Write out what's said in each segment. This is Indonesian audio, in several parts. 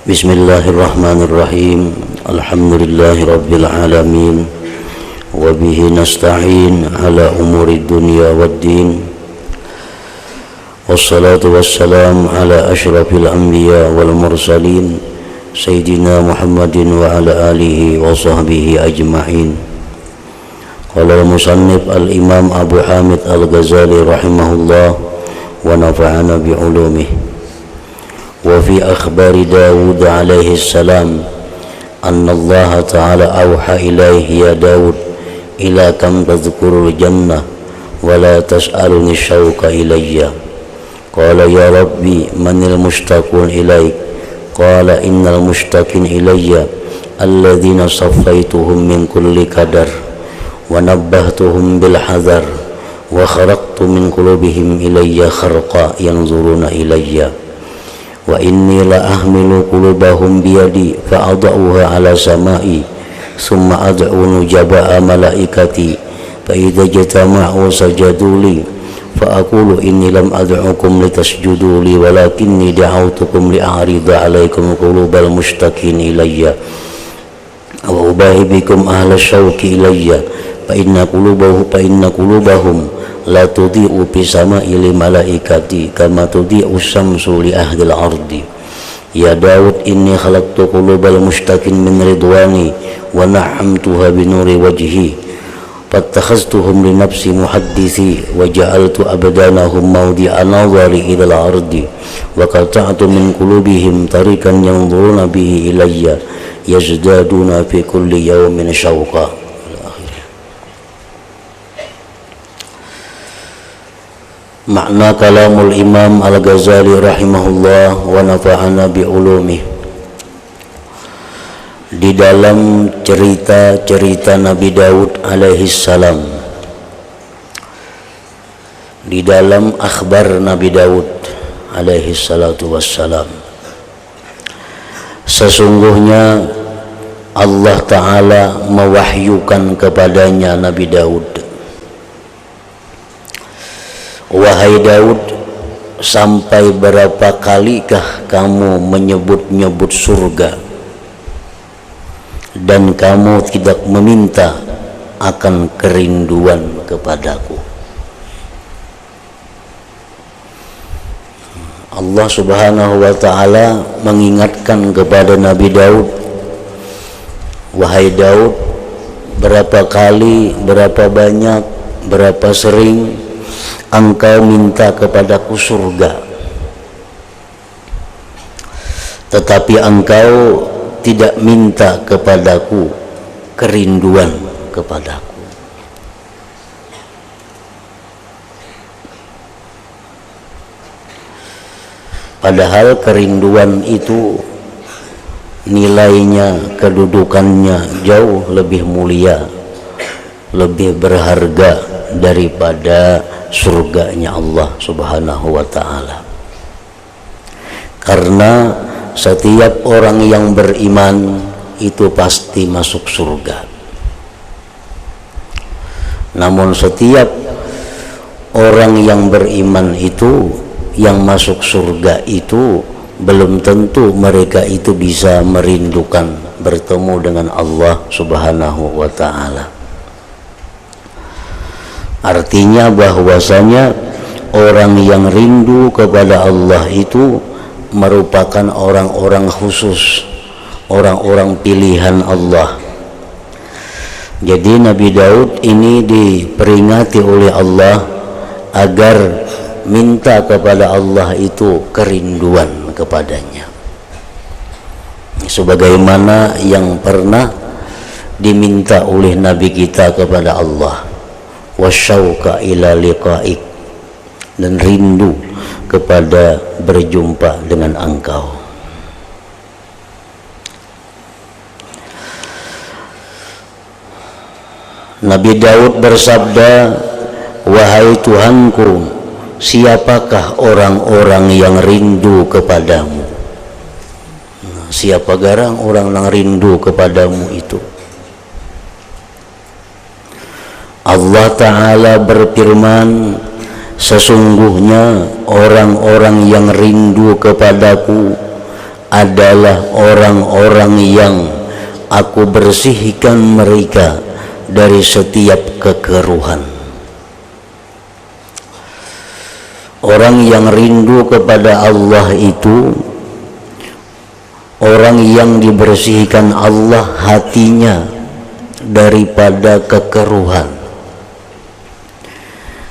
Bismillahirrahmanirrahim. Alhamdulillahi rabbil alamin. Wa bihi nasta'in ala umuri dunya waddin. Wassalatu wassalam ala ashrafil anbiya wal mursalin Sayyidina Muhammadin wa ala alihi wa sahbihi ajma'in. Qala al-musannif al-imam Abu Hamid al-Ghazali rahimahullah wa nafa'ana bi'ulumihi. وفي أخبار داود عليه السلام أن الله تعالى أوحى إليه يا داود إلى كم تذكر الجنة ولا تسألني الشوق إلي قال يا ربي من المشتاقون إليك قال إن المشتاقين إلي الذين صفيتهم من كل كدر ونبهتهم بالحذر وخرقت من قلوبهم إلي خرقا ينظرون إلي wa inni la ahmilu qulubahum biyadi fa adauha ala samai summa ad'u nujaba'a malaikati fa idza jatama'u sajaduli fa aqulu inni lam ad'ukum litasjudu li walakinni da'awtukum li'arida 'alaikum qulubal mushtaqin ilayya wa ubahi bikum ahla syauqi ilayya fa inna qulubahum la tudhi'u bi sama'il malaikati kama tudhi'u syamsu li ahdil ardi ya Daud inni khalaqtu qulubal mushtaqin min ridwani wa na'amtuha bi nuri wajhi fattakhaztuhum li nafsi muhaddisi wa ja'altu abdanahum mawdi'a nazari ila al-ardi wa qata'tu min qulubihim tariqan yanzuruna bihi ilayya yazdaduna fi kulli yawmin syauqa. Makna kalamul Imam Al-Ghazali rahimahullah wa nafa'ana bi'ulumih. Di dalam cerita-cerita Nabi Daud alaihi salam, di dalam akhbar Nabi Daud alaihi salatu wassalam, sesungguhnya Allah Ta'ala mewahyukan kepadanya Nabi Daud, wahai Daud, sampai berapa kalikah kamu menyebut-nyebut surga dan kamu tidak meminta akan kerinduan kepadaku. Allah Subhanahu wa ta'ala mengingatkan kepada Nabi Daud, wahai Daud, berapa kali, berapa banyak, berapa sering engkau minta kepadaku surga, tetapi engkau tidak minta kepadaku kerinduan kepadaku. Padahal kerinduan itu nilainya, kedudukannya jauh lebih mulia, lebih berharga daripada surganya Allah Subhanahu wa ta'ala. Karena setiap orang yang beriman itu pasti masuk surga. Namun setiap orang yang beriman itu, yang masuk surga itu, belum tentu mereka itu bisa merindukan bertemu dengan Allah Subhanahu wa ta'ala. Artinya bahwasanya orang yang rindu kepada Allah itu merupakan orang-orang khusus, orang-orang pilihan Allah. Jadi Nabi Daud ini diperingati oleh Allah agar minta kepada Allah itu kerinduan kepadanya, sebagaimana yang pernah diminta oleh Nabi kita kepada Allah, wasyauqa ila liqa'ik, dan rindu kepada berjumpa dengan engkau. Nabi Daud bersabda, wahai Tuhanku, siapakah orang-orang yang rindu kepadamu? Siapa garang orang yang rindu kepadamu itu? Allah Ta'ala berfirman, sesungguhnya orang-orang yang rindu kepadaku adalah orang-orang yang aku bersihkan mereka dari setiap kekeruhan. Orang yang rindu kepada Allah itu orang yang dibersihkan Allah hatinya daripada kekeruhan.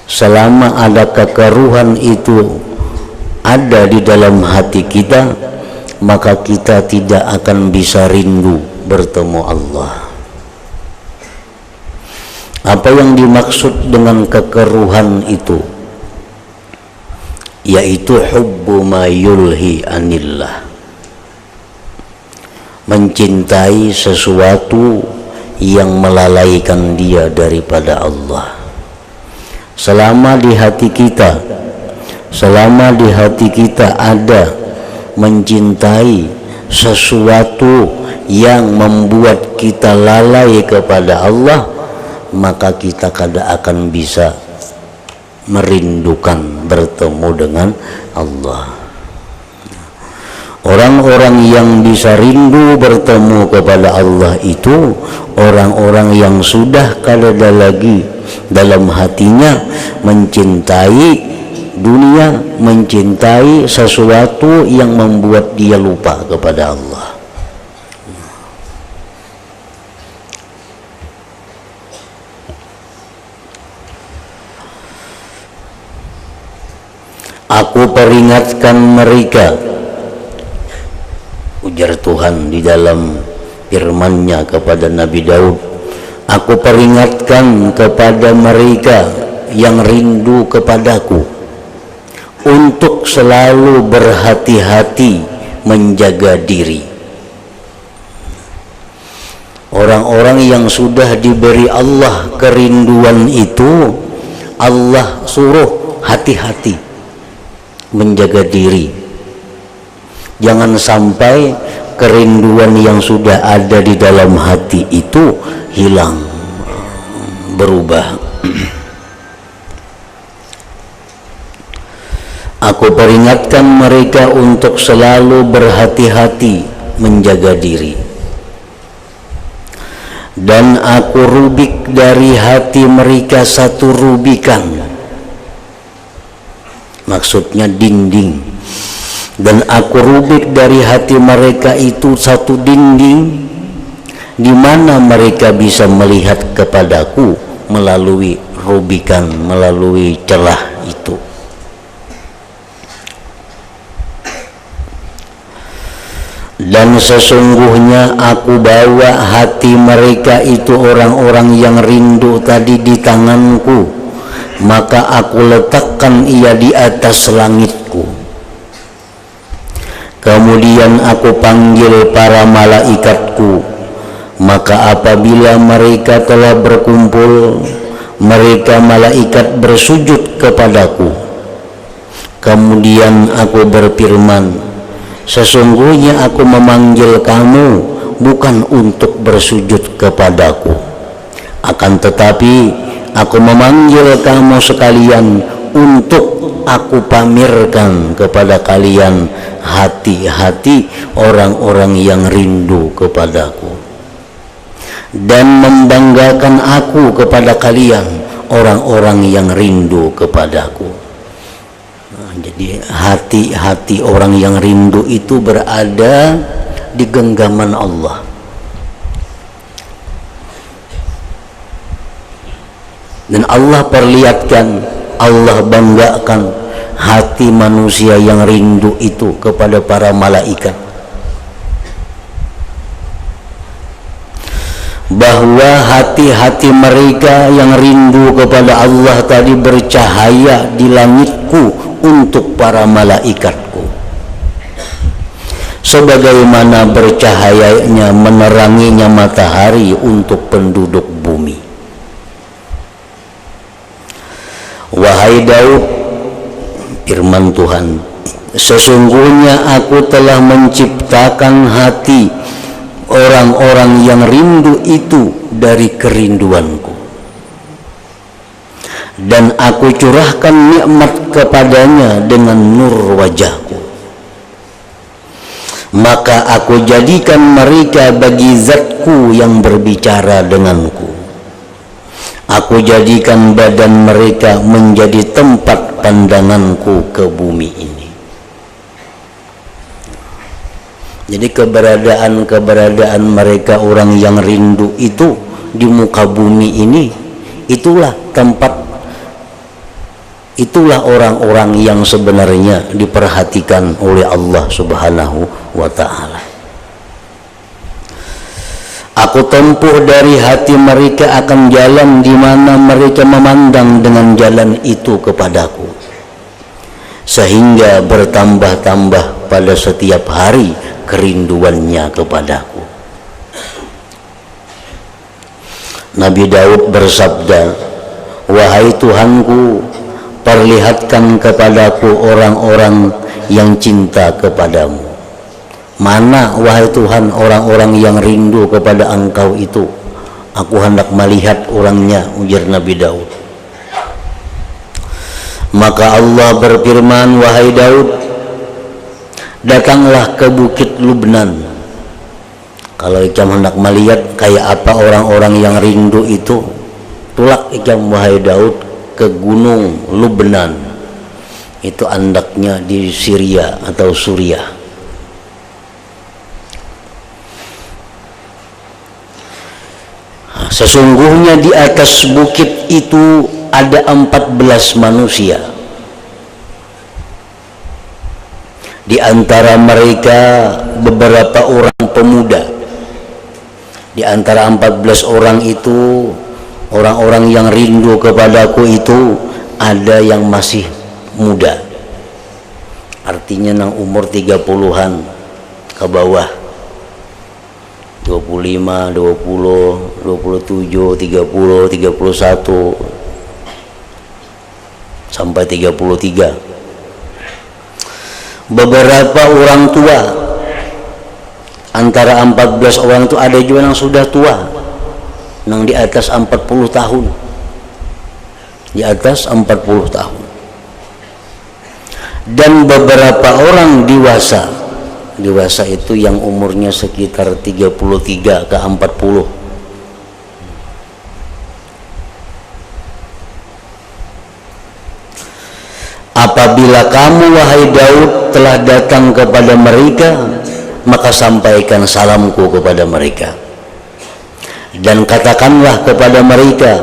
Selama ada kekeruhan itu ada di dalam hati kita, maka kita tidak akan bisa rindu bertemu Allah. Apa yang dimaksud dengan kekeruhan itu? Yaitu hubbu ma yulhi anillah, mencintai sesuatu yang melalaikan dia daripada Allah. Selama di hati kita ada mencintai sesuatu yang membuat kita lalai kepada Allah, maka kita kada akan bisa merindukan bertemu dengan Allah. Orang-orang yang bisa rindu bertemu kepada Allah itu orang-orang yang sudah kada ada lagi dalam hatinya mencintai dunia, mencintai sesuatu yang membuat dia lupa kepada Allah. Aku peringatkan mereka, ujar Tuhan di dalam firman-Nya kepada Nabi Daud, aku peringatkan kepada mereka yang rindu kepadaku untuk selalu berhati-hati menjaga diri. Orang-orang yang sudah diberi Allah kerinduan itu, Allah suruh hati-hati menjaga diri. Jangan sampai kerinduan yang sudah ada di dalam hati itu hilang, berubah. Aku peringatkan mereka untuk selalu berhati-hati menjaga diri. Dan aku rubik dari hati mereka satu rubikan, maksudnya dinding. Dan aku rubik dari hati mereka itu satu dinding, di mana mereka bisa melihat kepadaku melalui rubikan, melalui celah itu. Dan sesungguhnya aku bawa hati mereka itu, orang-orang yang rindu tadi, di tanganku, maka aku letakkan ia di atas langitku. Kemudian aku panggil para malaikatku, maka apabila mereka telah berkumpul, mereka malaikat bersujud kepadaku. Kemudian aku berfirman, sesungguhnya aku memanggil kamu bukan untuk bersujud kepadaku, akan tetapi aku memanggil kamu sekalian untuk aku pamerkan kepada kalian hati-hati orang-orang yang rindu kepadaku, dan membanggakan aku kepada kalian orang-orang yang rindu kepadaku. Jadi hati-hati orang yang rindu itu berada di genggaman Allah. Dan Allah perlihatkan, Allah banggakan hati manusia yang rindu itu kepada para malaikat, bahwa hati-hati mereka yang rindu kepada Allah tadi bercahaya di langitku untuk para malaikatku, sebagaimana bercahayanya meneranginya matahari untuk penduduk bumi. Wahai Daud, firman Tuhan, sesungguhnya aku telah menciptakan hati orang-orang yang rindu itu dari kerinduanku, dan aku curahkan nikmat kepadanya dengan nur wajahku. maka aku jadikan mereka bagi zatku yang berbicara denganku. Aku jadikan badan mereka menjadi tempat pandanganku ke bumi ini. Jadi keberadaan mereka orang yang rindu itu di muka bumi ini, itulah tempat, itulah orang-orang yang sebenarnya diperhatikan oleh Allah Subhanahu wa ta'ala. Aku tempuh dari hati mereka akan jalan di mana mereka memandang dengan jalan itu kepadaku, sehingga bertambah-tambah pada setiap hari kerinduannya kepadaku. Nabi Daud bersabda, wahai Tuhanku, perlihatkan kepadaku orang-orang yang cinta kepadamu. Mana wahai Tuhan orang-orang yang rindu kepada Engkau itu? Aku hendak melihat orangnya, ujar Nabi Daud. Maka Allah berfirman, wahai Daud, datanglah ke bukit Lubnan. Kalau ikam hendak melihat kayak apa orang-orang yang rindu itu, tulak ikam wahai Daud ke gunung Lubnan. Itu andaknya di Syria atau Suriah. Sesungguhnya di atas bukit itu ada 14 manusia. Di antara mereka beberapa orang pemuda. Di antara 14 orang itu, orang-orang yang rindu kepadaku itu ada yang masih muda. Artinya nang umur 30-an ke bawah. 25, 20, 27, 30, 31 sampai 33. Beberapa orang tua, antara 14 orang itu ada juga yang sudah tua, yang di atas 40 tahun, di atas 40 tahun, dan beberapa orang dewasa. Dewasa itu yang umurnya sekitar 33 ke 40. Apabila kamu wahai Daud telah datang kepada mereka, maka sampaikan salamku kepada mereka, dan katakanlah kepada mereka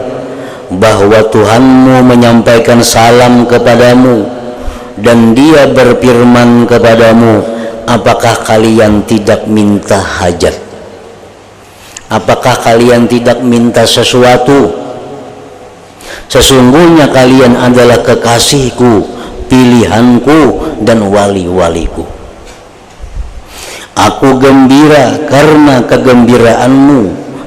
bahwa Tuhanmu menyampaikan salam kepadamu, dan Dia berfirman kepadamu, apakah kalian tidak minta hajat? Apakah kalian tidak minta sesuatu? Sesungguhnya kalian adalah kekasihku, pilihanku, dan wali-waliku. Aku gembira karena kegembiraanmu,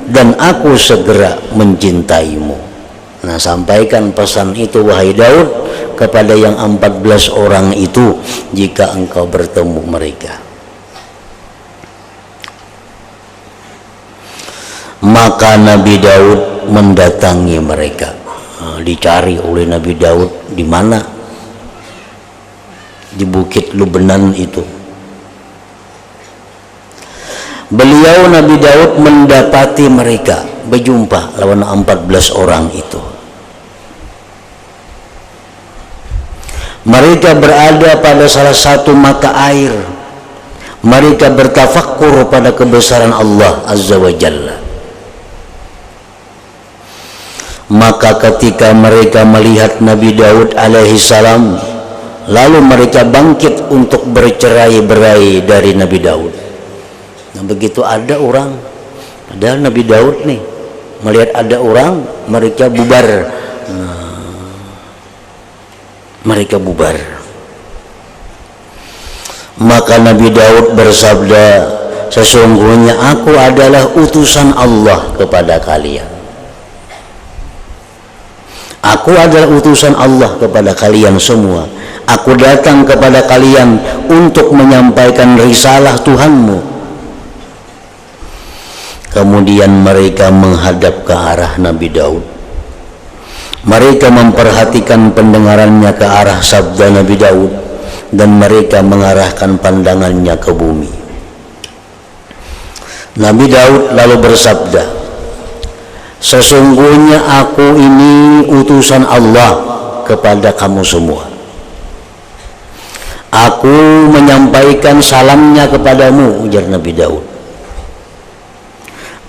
dan aku segera mencintaimu. Nah, sampaikan pesan itu wahai Daud kepada yang 14 orang itu jika engkau bertemu mereka. Maka Nabi Daud mendatangi mereka. Nah, dicari oleh Nabi Daud di mana? Di bukit Lubnan itu. Beliau Nabi Daud mendapati mereka, berjumpa lawan 14 orang itu. Mereka berada pada salah satu mata air. Mereka bertafakkur pada kebesaran Allah Azza wa Jalla. Maka ketika mereka melihat Nabi Daud alaihi salam, lalu mereka bangkit untuk bercerai-berai dari Nabi Daud. Nah, begitu ada orang, padahal Nabi Daud nih melihat ada orang, mereka bubar. Mereka bubar. Maka Nabi Daud bersabda, sesungguhnya aku adalah utusan Allah kepada kalian. Aku adalah utusan Allah kepada kalian semua. Aku datang kepada kalian untuk menyampaikan risalah Tuhanmu. Kemudian mereka menghadap ke arah Nabi Daud. Mereka memperhatikan pendengarannya ke arah sabda Nabi Daud, dan mereka mengarahkan pandangannya ke bumi. Nabi Daud lalu bersabda, sesungguhnya aku ini utusan Allah kepada kamu semua. Aku menyampaikan salamnya kepadamu, ujar Nabi Daud.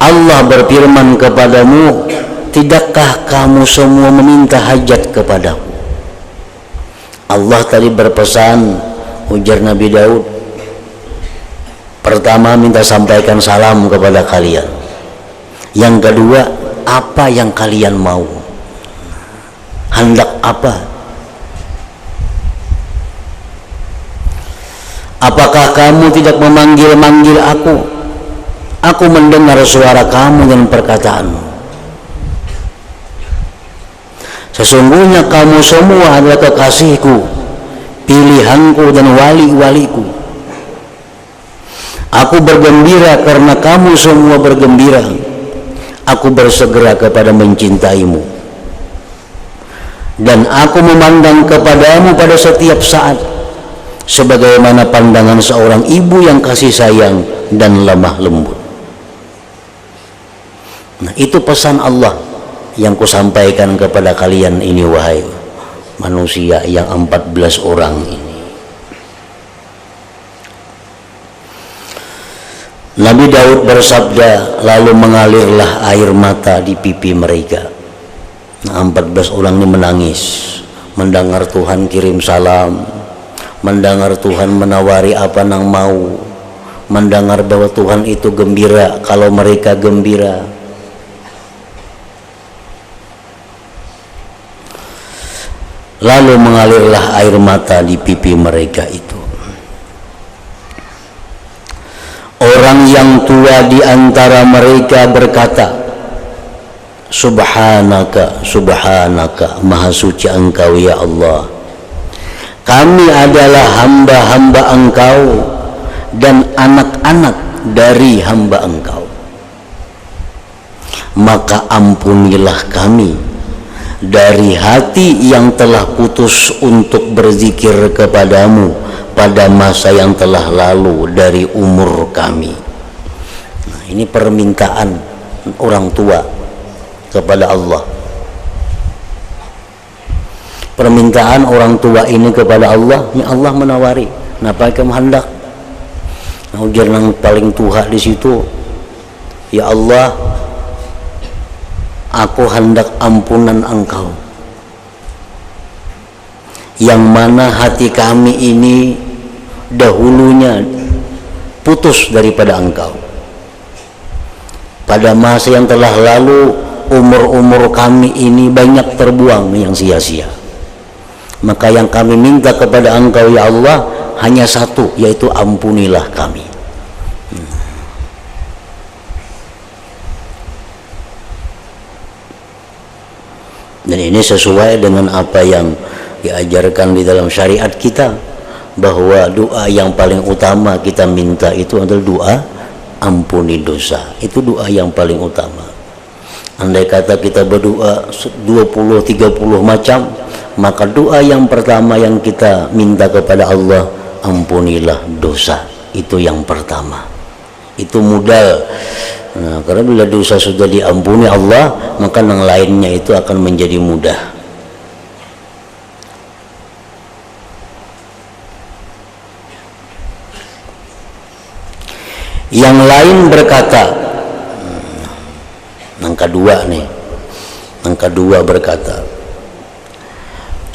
Allah berfirman kepadamu, tidakkah kamu semua meminta hajat kepadaku? Allah tadi berpesan, ujar Nabi Daud, pertama minta sampaikan salam kepada kalian. Yang kedua, apa yang kalian mau? Hendak apa? Apakah kamu tidak memanggil-manggil aku? Aku mendengar suara kamu dan perkataanmu. Sesungguhnya kamu semua adalah kekasihku, pilihanku dan wali-waliku. Aku bergembira karena kamu semua bergembira. Aku bersegera kepada mencintaimu. Dan aku memandang kepadamu pada setiap saat, sebagaimana pandangan seorang ibu yang kasih sayang dan lemah lembut. Nah, itu pesan Allah yang kusampaikan kepada kalian ini, wahai manusia yang 14 orang ini. Nabi Daud bersabda, lalu mengalirlah air mata di pipi mereka. Nah, 14 orang ini menangis mendengar Tuhan kirim salam, mendengar Tuhan menawari apa yang mau, mendengar bahwa Tuhan itu gembira kalau mereka gembira. Lalu mengalirlah air mata di pipi mereka itu. Orang yang tua di antara mereka berkata, Subhanaka, Subhanaka, Maha Suci Engkau ya Allah. Kami adalah hamba-hamba Engkau dan anak-anak dari hamba Engkau. Maka ampunilah kami dari hati yang telah putus untuk berzikir kepadamu pada masa yang telah lalu dari umur kami. Nah, ini permintaan orang tua kepada Allah. Permintaan orang tua ini kepada Allah, ini Allah menawari, napa kamu hendak? Nah, ujar yang paling tua di situ, ya Allah, aku hendak ampunan Engkau, yang mana hati kami ini dahulunya putus daripada Engkau. Pada masa yang telah lalu, umur-umur kami ini banyak terbuang yang sia-sia. Maka yang kami minta kepada Engkau ya Allah hanya satu, yaitu ampunilah kami. Dan ini sesuai dengan apa yang diajarkan di dalam syariat kita, bahwa doa yang paling utama kita minta itu adalah doa ampuni dosa. Itu doa yang paling utama. Andai kata kita berdoa 20-30 macam, maka doa yang pertama yang kita minta kepada Allah, ampunilah dosa. Itu yang pertama. Itu modal. Nah, karena bila dosa sudah diampuni Allah, maka yang lainnya itu akan menjadi mudah. Yang lain berkata, yang kedua nih, yang kedua berkata,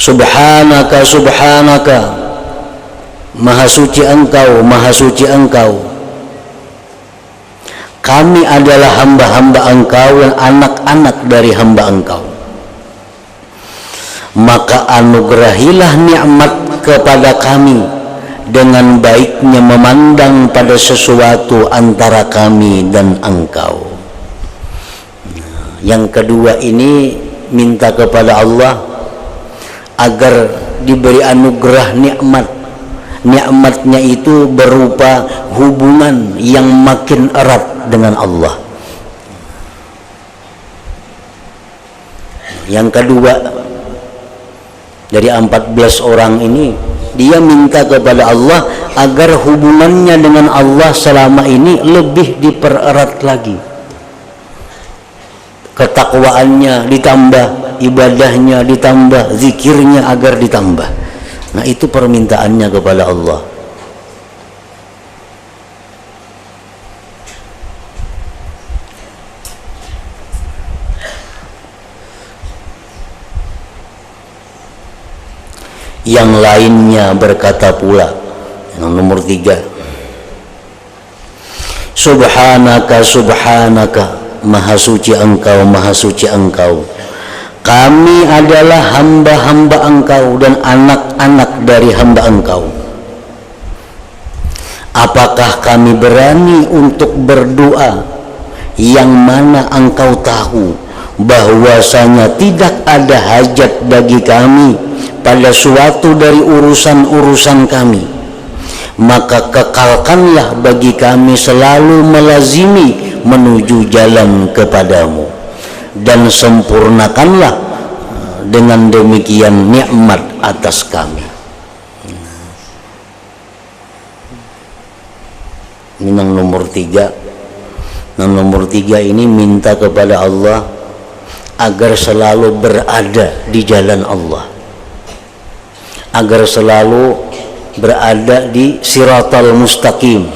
Subhanaka, Subhanaka, Maha Suci Engkau, Maha Suci Engkau. Kami adalah hamba-hamba Engkau dan anak-anak dari hamba Engkau. Maka anugerahilah nikmat kepada kami dengan baiknya memandang pada sesuatu antara kami dan Engkau. Yang kedua ini minta kepada Allah agar diberi anugerah nikmat. Nikmatnya itu berupa hubungan yang makin erat dengan Allah. Yang kedua, dari 14 orang ini dia minta kepada Allah agar hubungannya dengan Allah selama ini lebih dipererat lagi, ketakwaannya ditambah, ibadahnya ditambah, zikirnya agar ditambah. Nah, itu permintaannya kepada Allah. Yang lainnya berkata pula, yang nomor 3, Subhanaka, Subhanaka, Maha suci Engkau, Maha suci Engkau. Kami adalah hamba-hamba Engkau dan anak-anak dari hamba Engkau. Apakah kami berani untuk berdoa yang mana Engkau tahu bahwasanya tidak ada hajat bagi kami pada suatu dari urusan-urusan kami, maka kekalkanlah bagi kami selalu melazimi menuju jalan kepadamu, dan sempurnakanlah dengan demikian nikmat atas kami. Ini yang nomor 3. Yang nomor 3 ini minta kepada Allah agar selalu berada di jalan Allah, agar selalu berada di siratal mustaqim.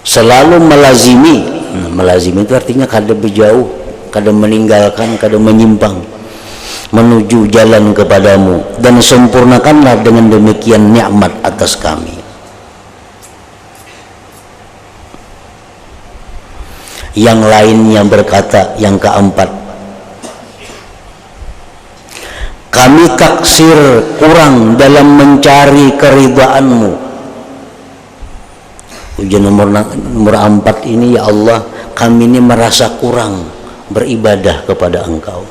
Selalu melazimi. Melazimi itu artinya kada berjauh, kada meninggalkan, kada menyimpang, menuju jalan kepadamu, dan sempurnakanlah dengan demikian nikmat atas kami. Yang lainnya berkata, yang keempat, kami taksir kurang dalam mencari keridhaanmu. Ujian nomor 4 ini, ya Allah, kami ini merasa kurang beribadah kepada Engkau,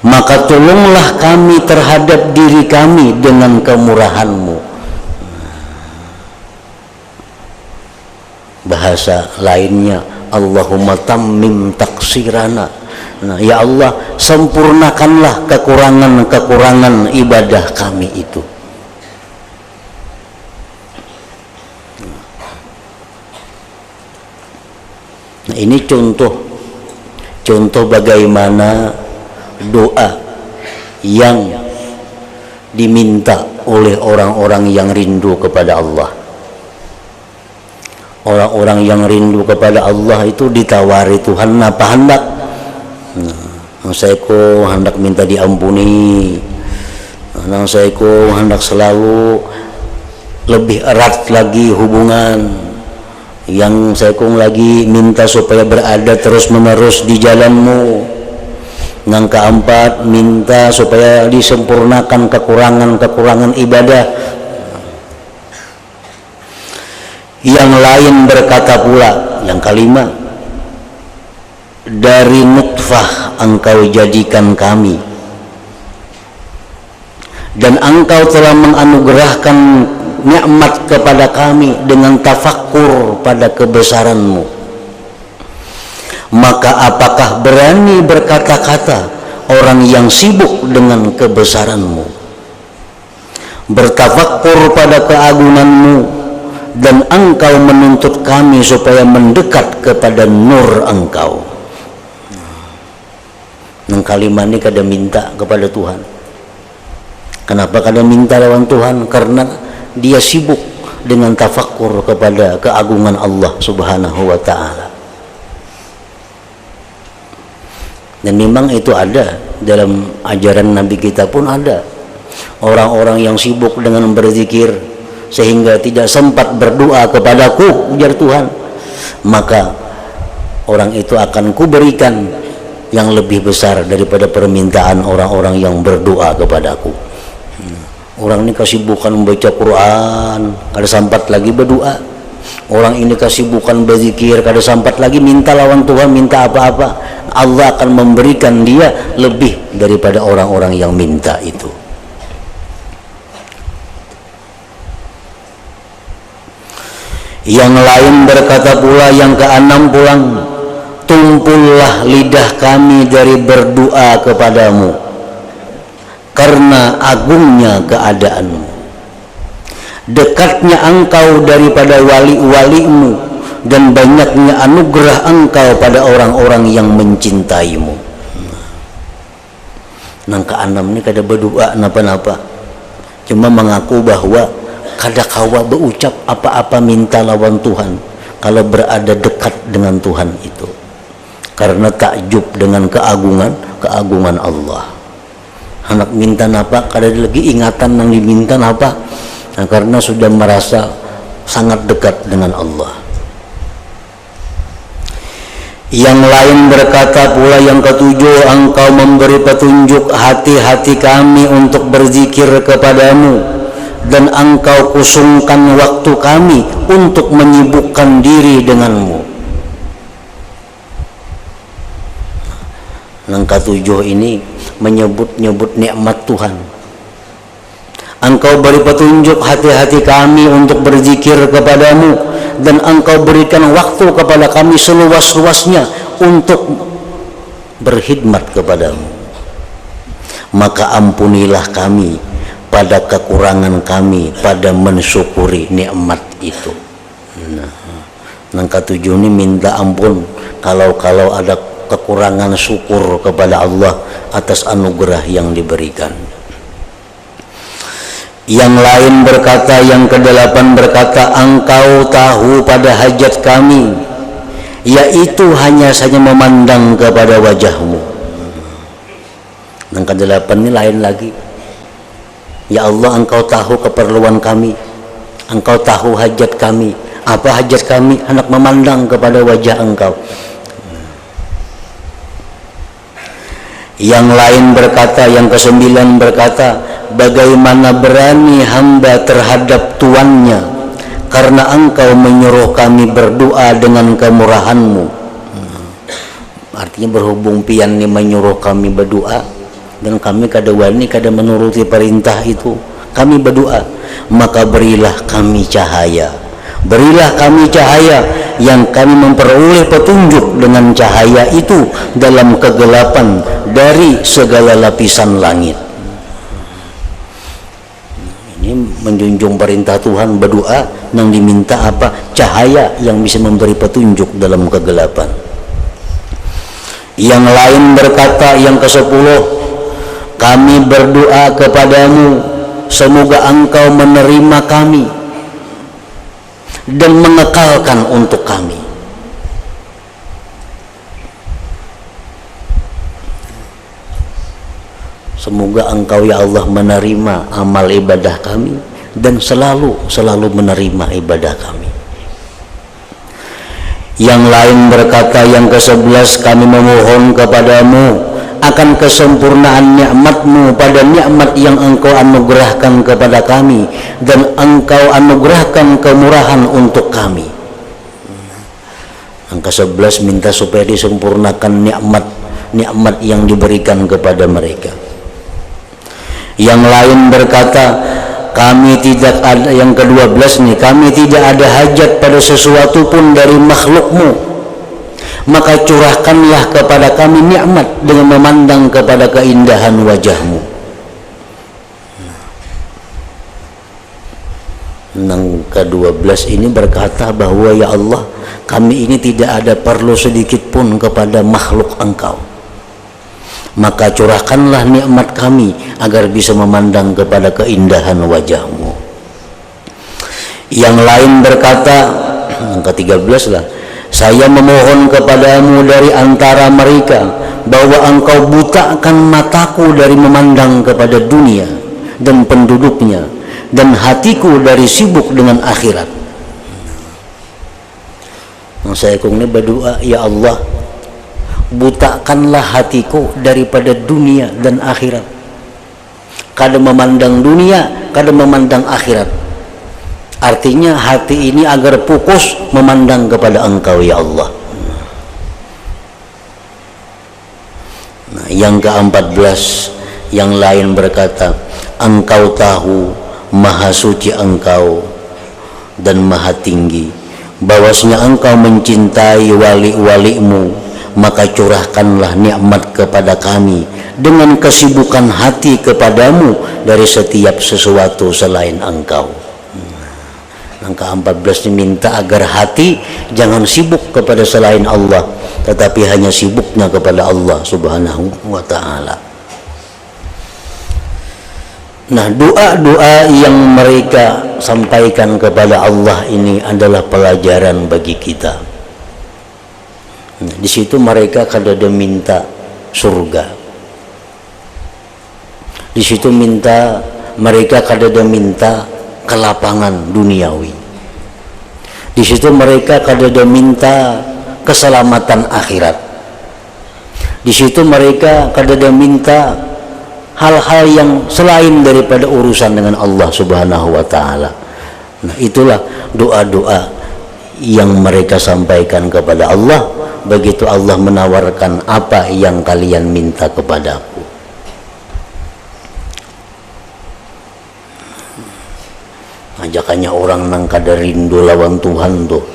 maka tolonglah kami terhadap diri kami dengan kemurahan-Mu. Bahasa lainnya, Allahumma tammim taksirana. Nah, ya Allah, sempurnakanlah kekurangan-kekurangan ibadah kami itu. Nah, ini contoh bagaimana doa yang diminta oleh orang-orang yang rindu kepada Allah. Orang-orang yang rindu kepada Allah itu ditawari Tuhan apa hendak. Nah, saya ko hendak minta diampuni. Nah, saya ko hendak selalu lebih erat lagi hubungan. Yang saya ko lagi minta supaya berada terus-menerus di jalan-Mu. Yang keempat, minta supaya disempurnakan kekurangan-kekurangan ibadah. Yang lain berkata pula, yang kelima, dari nutfah Engkau jadikan kami, dan Engkau telah menganugerahkan nikmat kepada kami dengan tafakkur pada kebesaran-Mu. Maka apakah berani berkata-kata orang yang sibuk dengan kebesaran-Mu, bertafakkur pada keagungan-Mu, dan Engkau menuntut kami supaya mendekat kepada nur Engkau. Nang kalimat ini kada minta kepada Tuhan. Kenapa kada minta lawan Tuhan? Karena dia sibuk dengan tafakkur kepada keagungan Allah Subhanahu wa ta'ala. Dan memang itu ada dalam ajaran Nabi kita pun ada. Orang-orang yang sibuk dengan berzikir sehingga tidak sempat berdoa kepadaku, ujar Tuhan, maka orang itu akan kuberikan yang lebih besar daripada permintaan orang-orang yang berdoa kepadaku. Orang ini kesibukan membaca Quran, kada sempat lagi berdoa. Orang ini kesibukan berzikir, kada sempat lagi minta lawan Tuhan, minta apa-apa. Allah akan memberikan dia lebih daripada orang-orang yang minta itu. Yang lain berkata pula, yang keenam pulang, tumpullah lidah kami dari berdoa kepadamu karena agungnya keadaanmu, dekatnya engkau daripada wali-walimu, dan banyaknya anugerah engkau pada orang-orang yang mencintaimu. Nang keenam ini kada berdoa napa-napa, cuma mengaku bahwa kada kawa berucap apa-apa minta lawan Tuhan kalau berada dekat dengan Tuhan itu, karena takjub dengan keagungan Allah. Anak minta napa kada lagi ingatan nang diminta napa, nah, karena sudah merasa sangat dekat dengan Allah. Yang lain berkata pula yang ketujuh, engkau memberi petunjuk hati-hati kami untuk berzikir kepadamu, dan engkau kosongkan waktu kami untuk menyibukkan diri denganmu. Yang ketujuh ini menyebut-nyebut nikmat Tuhan. Engkau beri petunjuk hati-hati kami untuk berzikir kepadamu, dan engkau berikan waktu kepada kami seluas-luasnya untuk berkhidmat kepadamu. Maka ampunilah kami pada kekurangan kami pada mensyukuri nikmat itu. Nah, yang ketujuh ini minta ampun kalau ada kekurangan syukur kepada Allah atas anugerah yang diberikan. Yang lain berkata, yang kedelapan berkata, engkau tahu pada hajat kami, yaitu hanya saja memandang kepada wajahmu. Yang kedelapan ini lain lagi, ya Allah, engkau tahu keperluan kami, engkau tahu hajat kami. Apa hajat kami? Hendak memandang kepada wajah engkau. Yang lain berkata, yang kesembilan berkata, bagaimana berani hamba terhadap tuannya, karena engkau menyuruh kami berdoa dengan kemurahanmu. Artinya berhubung pian ni menyuruh kami berdoa, dan kami kada wani kada menuruti perintah itu, kami berdoa, maka berilah kami cahaya. Berilah kami cahaya yang kami memperoleh petunjuk dengan cahaya itu dalam kegelapan dari segala lapisan langit. Ini menjunjung perintah Tuhan, berdoa yang diminta apa? Cahaya yang bisa memberi petunjuk dalam kegelapan. Yang lain berkata, yang ke-10, kami berdoa kepadamu semoga engkau menerima kami dan mengekalkan untuk kami. Semoga engkau ya Allah menerima amal ibadah kami dan selalu menerima ibadah kami. Yang lain berkata, yang ke-11, kami memohon kepadamu akan kesempurnaan nikmat-Mu pada nikmat yang engkau anugerahkan kepada kami, dan engkau anugerahkan kemurahan untuk kami. Yang ke-11 minta supaya disempurnakan nikmat yang diberikan kepada mereka. Yang lain berkata, kami tidak ada, yang ke-12 nih, kami tidak ada hajat pada sesuatu pun dari makhluk-Mu, maka curahkanlah kepada kami nikmat dengan memandang kepada keindahan wajah-Mu. Yang ke-12 ini berkata bahwa ya Allah, kami ini tidak ada perlu sedikit pun kepada makhluk Engkau, maka curahkanlah nikmat kami agar bisa memandang kepada keindahan wajah-Mu. Yang lain berkata, yang ke-13 lah, saya memohon kepadamu dari antara mereka bahwa engkau butakan mataku dari memandang kepada dunia dan penduduknya, dan hatiku dari sibuk dengan akhirat. Saya kong ini berdoa, ya Allah, butakanlah hatiku daripada dunia dan akhirat. Kada memandang dunia, kada memandang akhirat. Artinya hati ini agar fokus memandang kepada Engkau ya Allah. Nah, yang ke-14, yang lain berkata, Engkau tahu, maha suci Engkau dan maha tinggi, bahwasanya Engkau mencintai wali-walimu, maka curahkanlah nikmat kepada kami dengan kesibukan hati kepadamu dari setiap sesuatu selain Engkau. Angka 14 diminta agar hati jangan sibuk kepada selain Allah, tetapi hanya sibuknya kepada Allah Subhanahu wa ta'ala. Nah, doa-doa yang mereka sampaikan kepada Allah ini adalah pelajaran bagi kita. Nah, di situ mereka kadada minta surga. Di situ mereka kadada minta kelapangan duniawi. Di situ mereka kadada minta keselamatan akhirat. Di situ mereka kadada minta hal-hal yang selain daripada urusan dengan Allah Subhanahu wa ta'ala. Nah, itulah doa-doa yang mereka sampaikan kepada Allah begitu Allah menawarkan, apa yang kalian minta kepadaku. Ajakannya orang nang kada rindu lawan Tuhan tuh,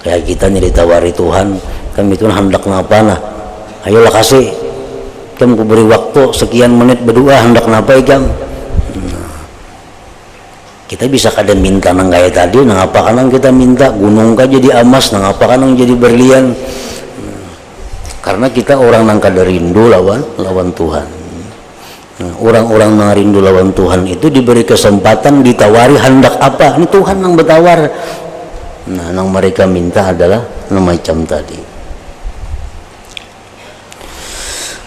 kayak kita nih ditawari Tuhan, kami itu hendak ngapa nah, ayolah kasih kamu beri waktu sekian menit berdoa, hendak ngapa ikam. Kita bisa kada minta nang gaya tadi, nang apa kanang kita minta gunung ka jadi emas, nang apa kanang jadi berlian, karena kita orang nang kada rindu lawan Tuhan. Nah, orang-orang yang rindu lawan Tuhan itu diberi kesempatan ditawari hendak apa, ini Tuhan yang bertawar. Nah, yang mereka minta adalah macam tadi.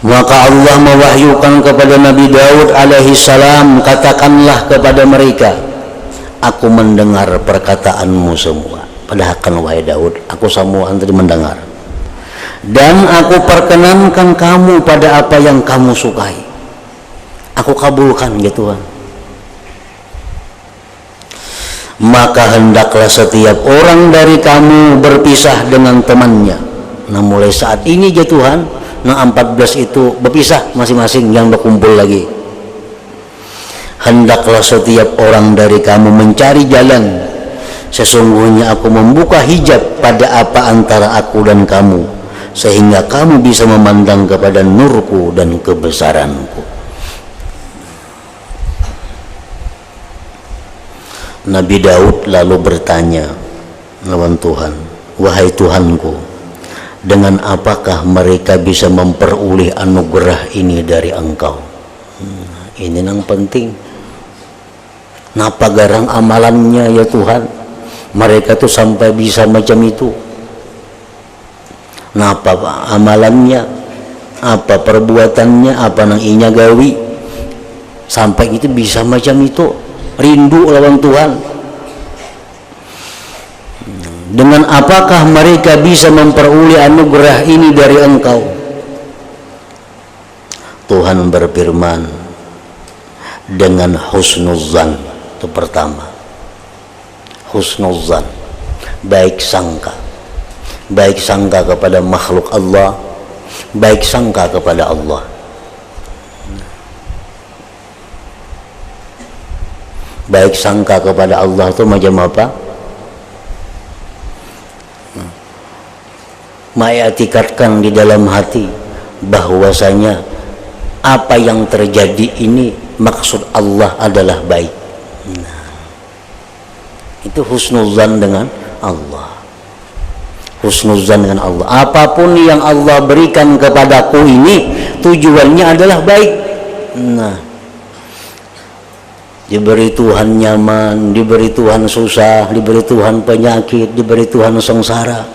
Maka Allah mewahyukan kepada Nabi Daud alaihi salam, katakanlah kepada mereka, aku mendengar perkataanmu semua. Padahal kan wahai Daud, aku semua tadi mendengar, dan aku perkenankan kamu pada apa yang kamu sukai. Aku kabulkan ya Tuhan. Maka hendaklah setiap orang dari kamu berpisah dengan temannya. Nah, mulai saat ini ya Tuhan, nah 14 itu berpisah masing-masing, yang berkumpul lagi. Hendaklah setiap orang dari kamu mencari jalan. Sesungguhnya aku membuka hijab pada apa antara aku dan kamu, sehingga kamu bisa memandang kepada nurku dan kebesaranku. Nabi Daud lalu bertanya lawan Tuhan, wahai Tuhanku, dengan apakah mereka bisa memperoleh anugerah ini dari Engkau? Ini yang penting. Napa garang amalannya ya Tuhan, mereka tuh sampai bisa macam itu? Napa amalannya, apa perbuatannya, apa nang inya gawi sampai itu bisa macam itu? Rindu lawan Tuhan. Dengan apakah mereka bisa memperoleh anugerah ini dari Engkau? Tuhan berfirman, dengan husnuzan. Itu pertama, husnuzan, baik sangka kepada makhluk Allah, baik sangka kepada Allah. Baik sangka kepada Allah itu macam apa? Mengiktikadkan di dalam hati bahwasanya apa yang terjadi ini maksud Allah adalah baik. Nah, itu husnuzan dengan Allah. Husnuzan dengan Allah. Apapun yang Allah berikan kepadaku ini tujuannya adalah baik. Nah, diberi Tuhan nyaman, diberi Tuhan susah, diberi Tuhan penyakit, diberi Tuhan sengsara,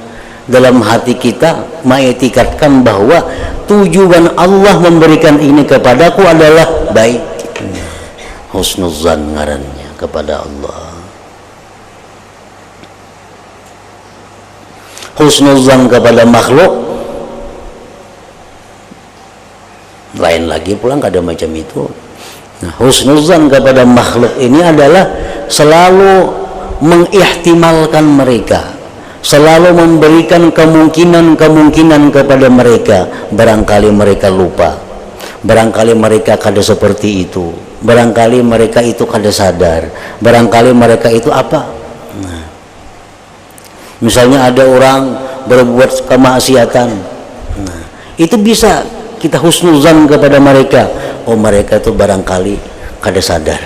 dalam hati kita mengiktikadkan bahwa tujuan Allah memberikan ini kepadaku adalah baik. Husnuzan ngarannya kepada Allah. Husnuzan kepada makhluk lain lagi, pulang kada macam itu. Nah, husnuzan kepada makhluk ini adalah selalu mengihtimalkan mereka, selalu memberikan kemungkinan kepada mereka. Barangkali mereka lupa, barangkali mereka kada seperti itu, barangkali mereka itu kada sadar, barangkali mereka itu apa. Nah, misalnya ada orang berbuat kemaksiatan, Nah, itu bisa kita husnuzan kepada mereka. Oh, mereka itu barangkali kada sadar.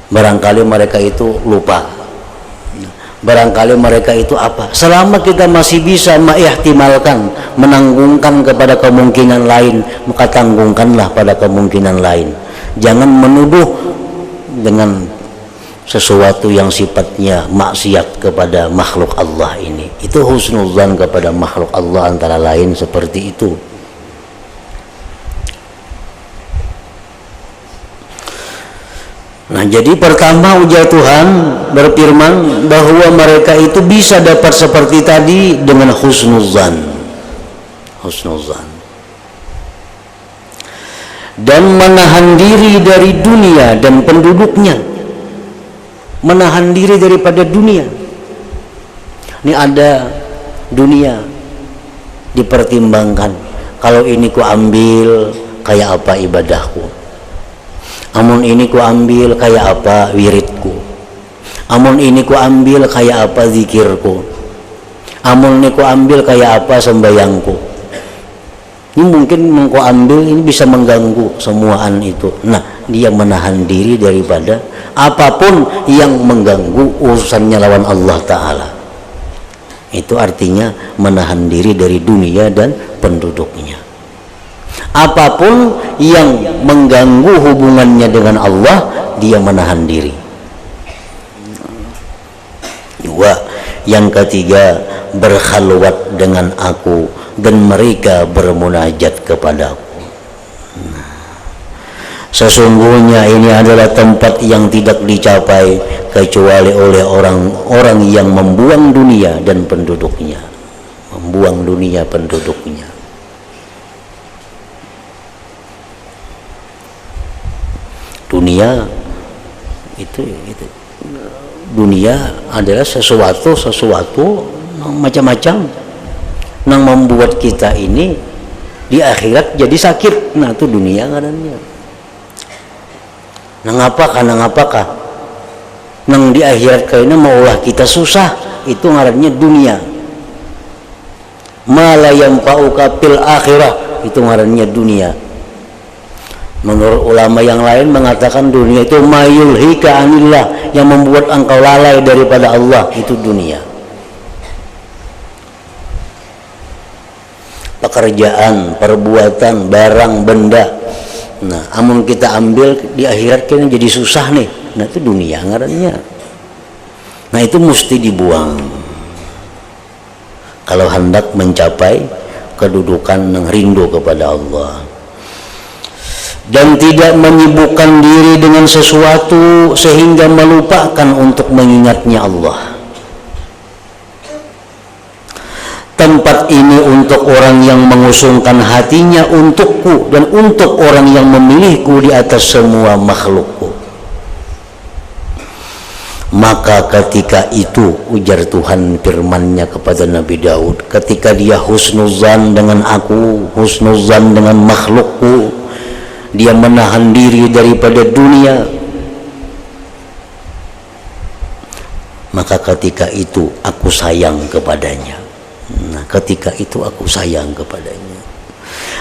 Barangkali mereka itu lupa. Barangkali mereka itu apa? Selama kita masih bisa mengihtimalkan, menanggungkan kepada kemungkinan lain, maka tanggungkanlah pada kemungkinan lain. Jangan menuduh dengan sesuatu yang sifatnya maksiat kepada makhluk Allah ini. Itu husnuzan kepada makhluk Allah antara lain seperti itu. Nah, jadi pertama ujar Tuhan berfirman bahwa mereka itu bisa dapat seperti tadi dengan husnuzan. Husnuzan. Dan menahan diri dari dunia dan penduduknya. Menahan diri daripada dunia. Ini ada dunia dipertimbangkan. Kalau ini ku ambil, kayak apa ibadahku? Amun ini ku ambil kayak apa wiridku. Amun ini ku ambil kayak apa zikirku. Amun ini ku ambil kayak apa sembayangku. Ini mungkin ku ambil ini bisa mengganggu semuaan itu. Nah, dia menahan diri daripada apapun yang mengganggu urusannya lawan Allah Ta'ala. Itu artinya menahan diri dari dunia dan penduduknya. Apapun yang mengganggu hubungannya dengan Allah, dia menahan diri. Dua, yang ketiga, berkhalwat dengan aku dan mereka bermunajat kepadaku. Sesungguhnya ini adalah tempat yang tidak dicapai kecuali oleh orang-orang yang membuang dunia dan penduduknya. Membuang dunia penduduknya. Dunia itu dunia adalah sesuatu macam-macam yang membuat kita ini di akhirat jadi sakit. Nah, itu dunia ngarannya. Nang apakah nang di akhirat kayaknya maulah kita susah, itu ngarannya dunia. Ma la yanfa'uka fil akhirah, itu ngarannya dunia. Menurut ulama yang lain mengatakan dunia itu mayulhika anillah, yang membuat engkau lalai daripada Allah, itu dunia. Pekerjaan, perbuatan, barang, benda. Nah, amun kita ambil di akhirat kayaknya jadi susah nih. Nah, itu dunia ngarannya. Nah, itu mesti dibuang kalau hendak mencapai kedudukan yang rindu kepada Allah. Dan tidak menyibukkan diri dengan sesuatu sehingga melupakan untuk mengingatnya Allah. Tempat ini untuk orang yang mengusungkan hatinya untukku dan untuk orang yang memilihku di atas semua makhlukku. Maka ketika itu, ujar Tuhan firman-Nya kepada Nabi Daud, ketika dia husnuzan dengan aku, husnuzan dengan makhlukku, dia menahan diri daripada dunia, maka ketika itu aku sayang kepadanya. Nah, ketika itu aku sayang kepadanya,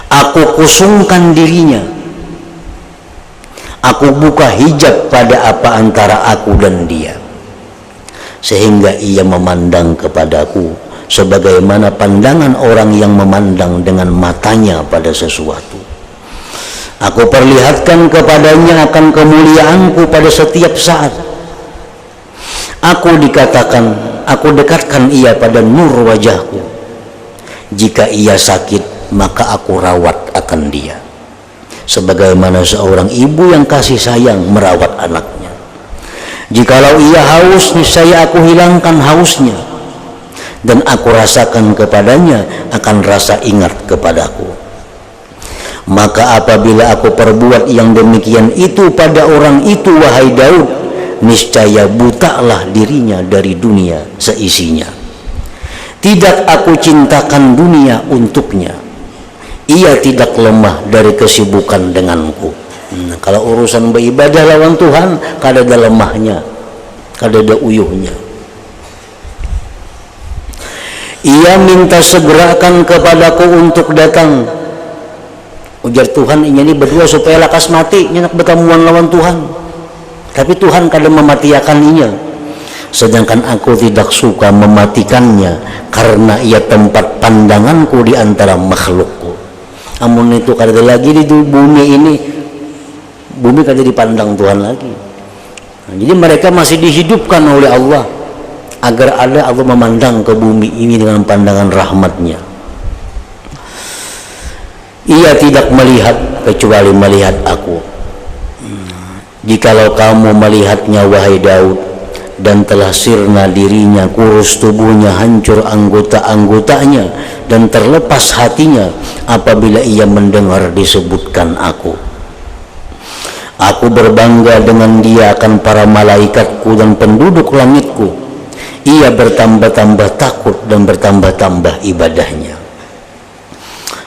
aku kusungkan dirinya, aku buka hijab pada apa antara aku dan dia, sehingga ia memandang kepadaku sebagaimana pandangan orang yang memandang dengan matanya pada sesuatu. Aku perlihatkan kepadanya akan kemuliaanku pada setiap saat. Aku dekatkan ia pada nur wajahku. Jika ia sakit, maka aku rawat akan dia. Sebagaimana seorang ibu yang kasih sayang merawat anaknya. Jikalau ia haus, niscaya aku hilangkan hausnya. Dan aku rasakan kepadanya akan rasa ingat kepadaku. Maka apabila aku perbuat yang demikian itu pada orang itu, wahai Daud, niscaya butalah dirinya dari dunia seisinya. Tidak aku cintakan dunia untuknya. Ia tidak lemah dari kesibukan denganku. Kalau urusan beribadah lawan Tuhan, kada ada lemahnya, kada ada uyuhnya. Ia minta segerakan kepadaku untuk datang. Ujar Tuhan, ini berdua supaya lakas mati nyenak bertemuan lawan Tuhan. Tapi Tuhan kadang mematikan ia, sedangkan aku tidak suka mematikannya karena ia tempat pandanganku di antara makhlukku. Amun itu kada lagi di bumi ini, bumi kada dipandang Tuhan lagi. Nah, jadi mereka masih dihidupkan oleh Allah agar ada Allah memandang ke bumi ini dengan pandangan rahmatnya. Ia tidak melihat kecuali melihat aku. Jikalau kamu melihatnya wahai Daud, dan telah sirna dirinya, kurus tubuhnya, hancur anggota-anggotanya, dan terlepas hatinya apabila ia mendengar disebutkan aku. Aku berbangga dengan dia akan para malaikatku dan penduduk langitku. Ia bertambah-tambah takut dan bertambah-tambah ibadahnya.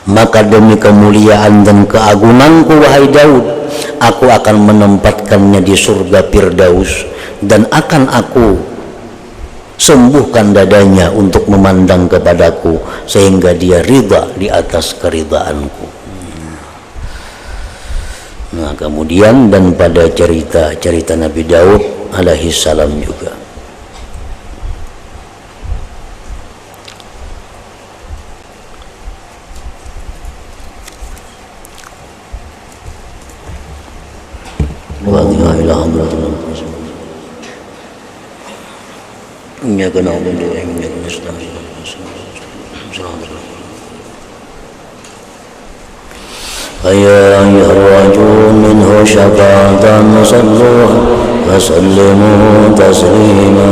Maka demi kemuliaan dan keagunganku wahai Daud, aku akan menempatkannya di surga Firdaus, dan akan aku sembuhkan dadanya untuk memandang kepadaku sehingga dia ridha di atas keridaanku. Nah, kemudian dan pada cerita Nabi Daud alaihi salam juga, فيا أيها الرجل منه شفاعة صلوا وسلموا تسليما.